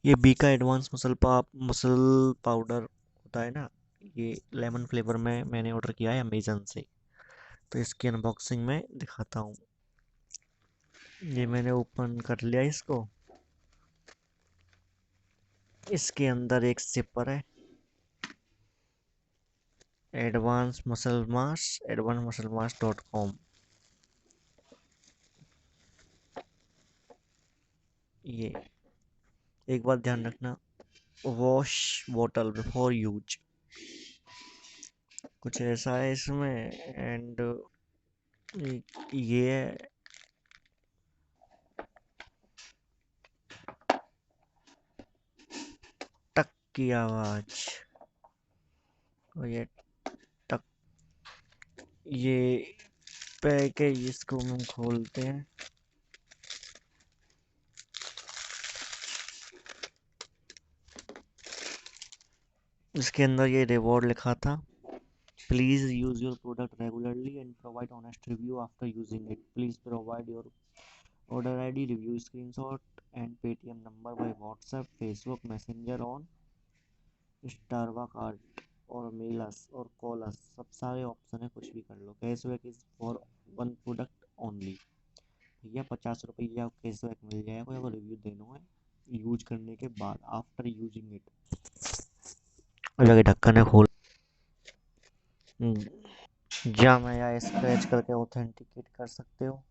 ये बी का advance muscle powder होता है ना, ये लेमन फ्लेवर में मैंने ऑर्डर किया है अमेजन से। तो इसकी अनबॉक्सिंग में दिखाता हूँ। ये मैंने ओपन कर लिया इसको। इसके अंदर एक सिपर है, advancedmusclemas.com। ये एक बात ध्यान रखना, वॉश बॉटल बिफोर यूज, कुछ ऐसा है इसमें। एंड ये है टक की आवाज। और ये टक, ये पैकेज इसको हम खोलते हैं। इसके अंदर ये रिवॉर्ड लिखा था, please use your product regularly and provide honest review after using it, please provide your order ID, review screenshot and paytm number by whatsapp, facebook messenger on स्टारवा कार्ड, और मेल अस और call अस। सब सारे option है, कुछ भी कर लो। Cashback is for one product only. भैया 50 रुपया कैशबैक मिल जाएगा अगर रिव्यू देना है यूज करने के बाद, आफ्टर यूजिंग इट। और जाके ढक्कन है खोल। जाम है या स्क्रैच करके ऑथेंटिकेट कर सकते हो।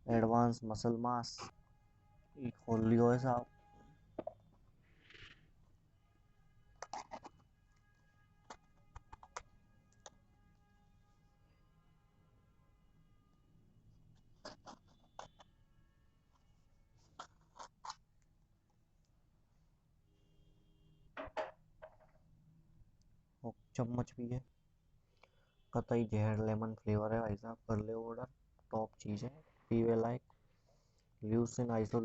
एडवांस मसल मास, ये खोल लियो है साहब। और चम्मच भी है, कतई जहर लेमन फ्लेवर है भाई साहब। कर ले ऑर्डर, टॉप चीज़ है, पीवे लाइक, ल्यूसिन आइसो।